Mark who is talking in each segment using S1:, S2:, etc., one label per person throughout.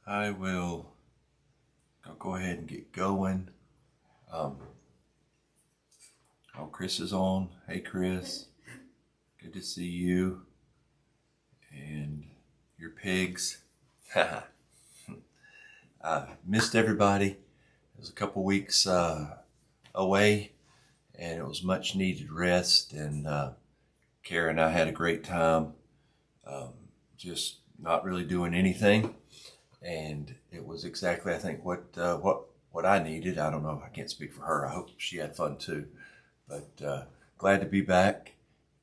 S1: I will go ahead and get going. Chris is on. Hey, Chris. Good to see you and your pigs. Missed everybody. It was a couple weeks away, and it was much needed rest. And Kara and I had a great time, just not really doing anything. And it was exactly, I think, what I needed. I don't know. I can't speak for her. I hope she had fun too. But glad to be back.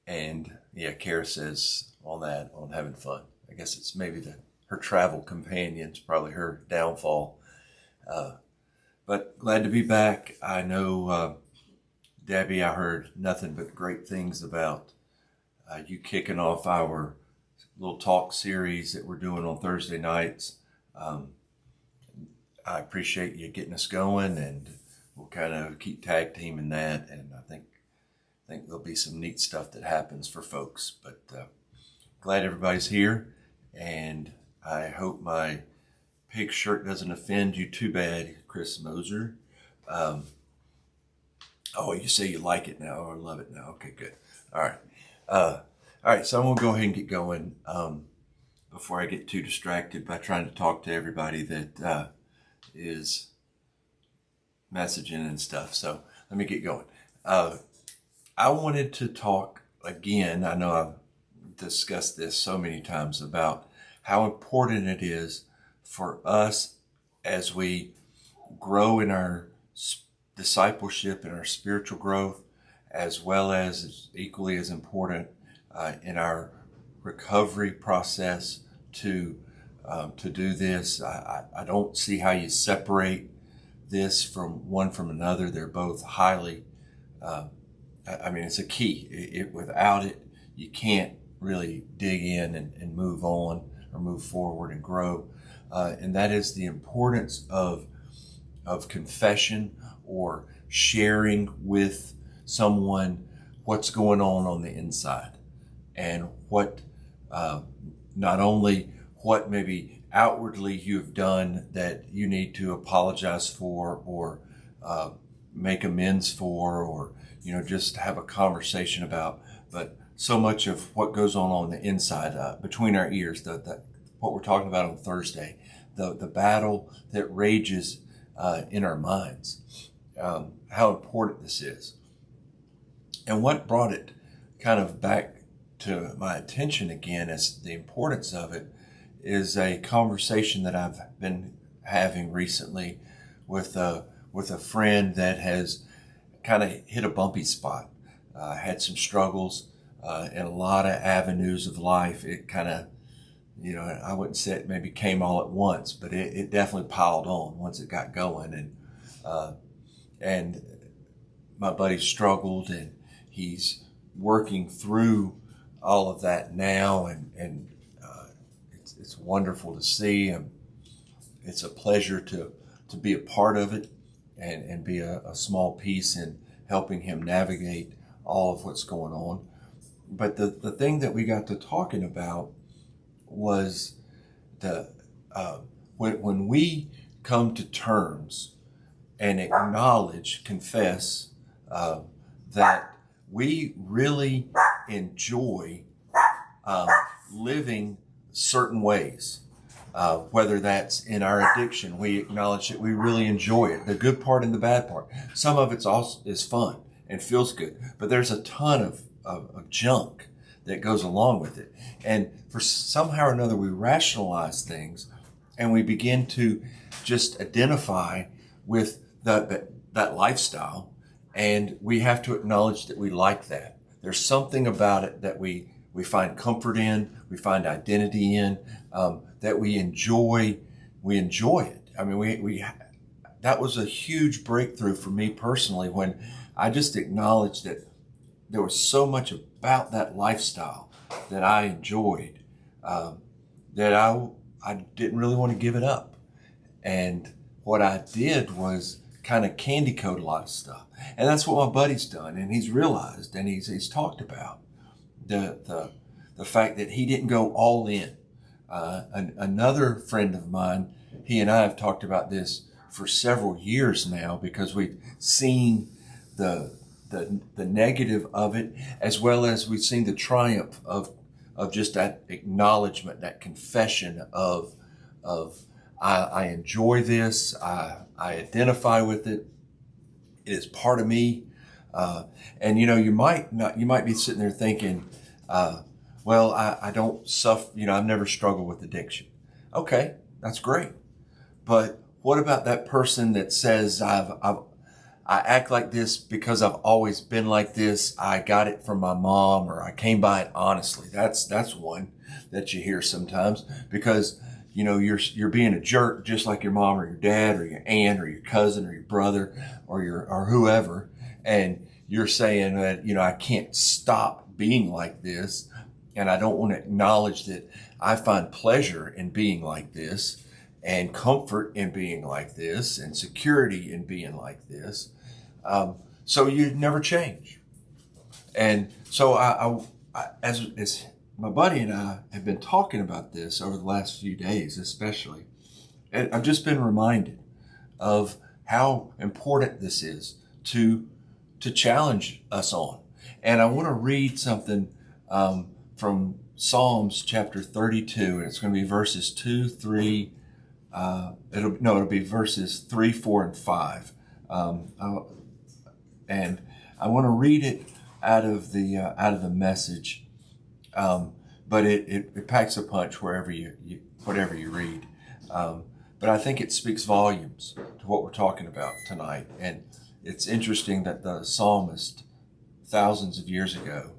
S1: And yeah, Kara says on having fun. I guess it's maybe her travel companions, probably her downfall. But glad to be back. I know, Debbie, I heard nothing but great things about you kicking off our little talk series that we're doing on Thursday nights. I appreciate you getting us going, and we'll kind of keep tag teaming that. And I think there'll be some neat stuff that happens for folks. But glad everybody's here, and I hope my pig shirt doesn't offend you too bad, Chris Moser. Oh, you say you like it now or love it now. Okay, good. All right. So I'm gonna go ahead and get going. Before I get too distracted by trying to talk to everybody that is messaging and stuff. So let me get going. I wanted to talk again. I know I've discussed this so many times about how important it is for us as we grow in our discipleship and our spiritual growth, as well as equally as important in our recovery process to do this. I don't see how you separate this from another. They're both highly, it's a key. Without it, you can't really dig in and move on or move forward and grow. And that is the importance of confession or sharing with someone what's going on the inside, and what not only what maybe outwardly you've done that you need to apologize for or make amends for, or just have a conversation about, but so much of what goes on the inside, between our ears, what we're talking about on Thursday, the battle that rages in our minds, how important this is. And what brought it kind of back to my attention again as the importance of it is a conversation that I've been having recently with a friend that has kind of hit a bumpy spot, had some struggles in a lot of avenues of life. It kind of, I wouldn't say it maybe came all at once, but it definitely piled on once it got going. And my buddy struggled, and he's working through all of that now, and it's wonderful to see him. It's a pleasure to be a part of it and be a small piece in helping him navigate all of what's going on. But the thing that we got to talking about was when we come to terms and acknowledge, confess that we really enjoy living certain ways, whether that's in our addiction. We acknowledge that we really enjoy it, the good part and the bad part. Some of it's also is fun and feels good, but there's a ton of junk that goes along with it. And for somehow or another, we rationalize things, and we begin to just identify with that lifestyle, and we have to acknowledge that we like that. There's something about it that we find comfort in, we find identity in, that we enjoy. We enjoy it. I mean, that was a huge breakthrough for me personally when I just acknowledged that there was so much about that lifestyle that I enjoyed, that I didn't really want to give it up. And what I did was kind of candy coat a lot of stuff. And that's what my buddy's done, and he's realized, and he's talked about the fact that he didn't go all in. Another friend of mine he and I have talked about this for several years now, because we've seen the negative of it, as well as we've seen the triumph of just that acknowledgement, that confession of I enjoy this, I identify with it, it is part of me. And you might be sitting there thinking, well, I don't suffer, I've never struggled with addiction. Okay, that's great. But what about that person that says, I act like this because I've always been like this. I got it from my mom, or I came by it honestly. That's one that you hear sometimes, because you're being a jerk just like your mom or your dad or your aunt or your cousin or your brother or whoever, and you're saying that I can't stop being like this, and I don't want to acknowledge that I find pleasure in being like this, and comfort in being like this, and security in being like this. So you never change. And so as my buddy and I have been talking about this over the last few days, especially, and I've just been reminded of how important this is to challenge us on. And I want to read something from Psalms chapter 32, and it's going to be verses 2, 3. It'll be verses 3, 4, and 5. And I want to read it out of the Message, but it packs a punch whatever you read. But I think it speaks volumes to what we're talking about tonight. And it's interesting that the psalmist, thousands of years ago,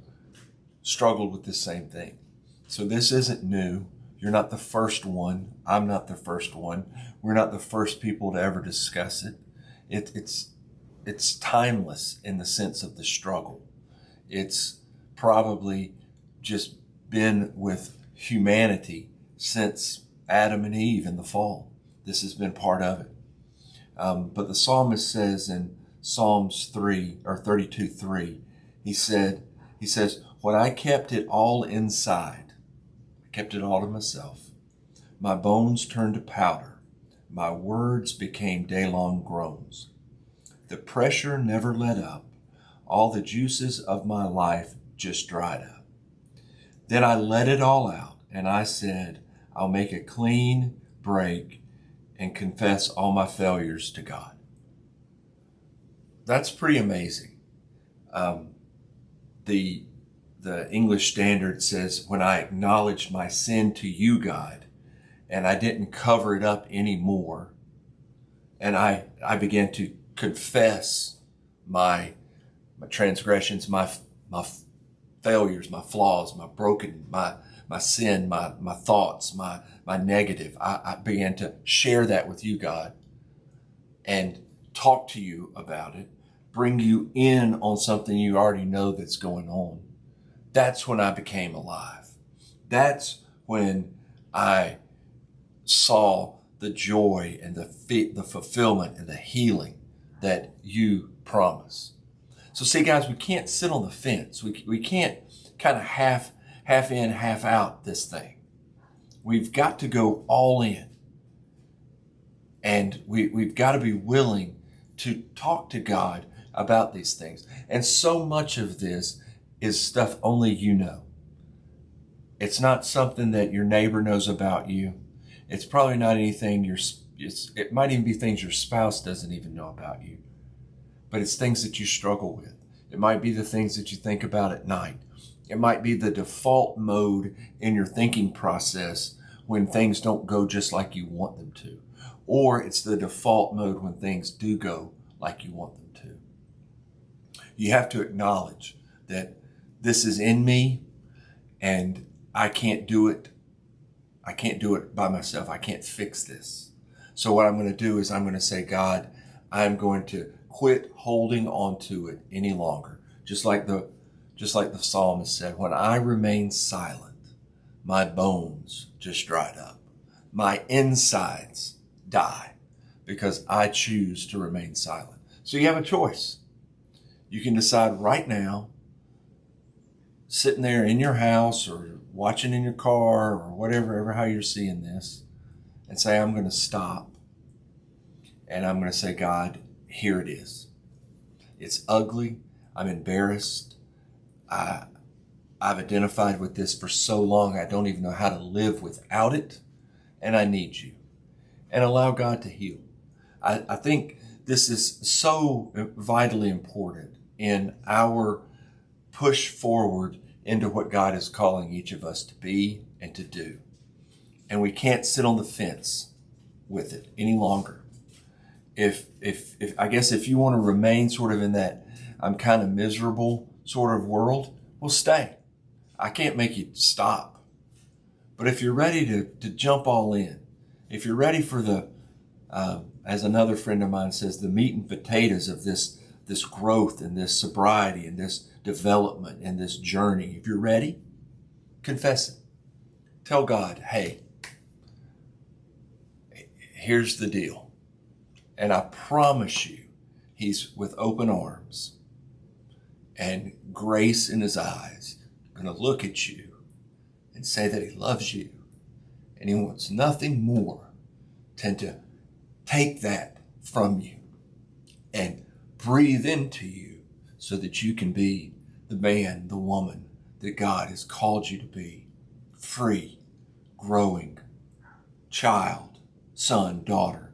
S1: struggled with the same thing. So this isn't new. You're not the first one. I'm not the first one. We're not the first people to ever discuss it. It's timeless in the sense of the struggle. It's probably just been with humanity since Adam and Eve in the fall. This has been part of it. But the psalmist says in Psalms 3 or 32:3, he says, when I kept it all inside, I kept it all to myself, my bones turned to powder, my words became day-long groans. The pressure never let up, all the juices of my life just dried up. Then I let it all out, and I said, I'll make a clean break and confess all my failures to God. That's pretty amazing. The English Standard says, when I acknowledged my sin to you, God, and I didn't cover it up anymore, and I began to confess my transgressions, my failures, my flaws, my broken, my sin, my thoughts, my negative. I began to share that with you, God, and talk to you about it, bring you in on something you already know that's going on. That's when I became alive. That's when I saw the joy and the fulfillment and the healing that you promise. So see, guys, we can't sit on the fence. We can't kind of half in, half out this thing. We've got to go all in. And we've got to be willing to talk to God about these things. And so much of this is stuff only you know. It's not something that your neighbor knows about you. It's probably not anything it might even be things your spouse doesn't even know about you. But it's things that you struggle with. It might be the things that you think about at night. It might be the default mode in your thinking process when things don't go just like you want them to. Or it's the default mode when things do go like you want them to. You have to acknowledge that this is in me and I can't do it. I can't do it by myself. I can't fix this. So what I'm going to do is I'm going to say, God, I'm going to quit holding on to it any longer. Just like the psalmist said, when I remain silent, my bones just dried up. My insides die because I choose to remain silent. So you have a choice. You can decide right now, sitting there in your house or watching in your car or whatever, how you're seeing this, and say, I'm going to stop. And I'm going to say, God, here it is. It's ugly. I'm embarrassed. I've identified with this for so long, I don't even know how to live without it. And I need you. And allow God to heal. I think this is so vitally important in our push forward into what God is calling each of us to be and to do. And we can't sit on the fence with it any longer. If I guess if you want to remain sort of in that I'm kind of miserable sort of world, well, stay. I can't make you stop. But if you're ready to jump all in, if you're ready for the, as another friend of mine says, the meat and potatoes of this growth and this sobriety and this development and this journey, if you're ready, confess it. Tell God, hey, here's the deal. And I promise you, he's with open arms and grace in his eyes, going to look at you and say that he loves you. And he wants nothing more than to take that from you and breathe into you so that you can be the man, the woman that God has called you to be. Free, growing, child, son, daughter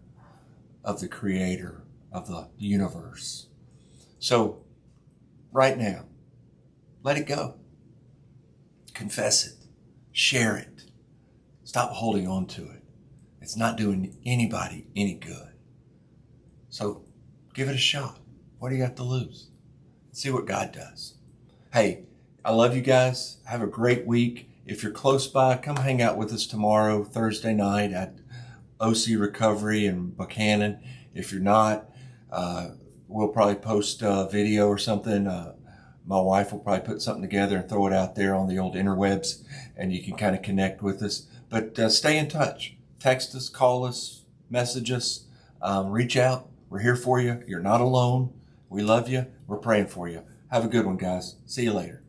S1: of the Creator of the universe. So right now, let it go. Confess it. Share it. Stop holding on to it. It's not doing anybody any good. So give it a shot. What do you got to lose? See what God does. Hey, I love you guys. Have a great week. If you're close by, come hang out with us tomorrow, Thursday night at OC Recovery in Buchanan. If you're not, we'll probably post a video or something. My wife will probably put something together and throw it out there on the old interwebs, and you can kind of connect with us. But stay in touch. Text us, call us, message us, reach out. We're here for you. You're not alone. We love you. We're praying for you. Have a good one, guys. See you later.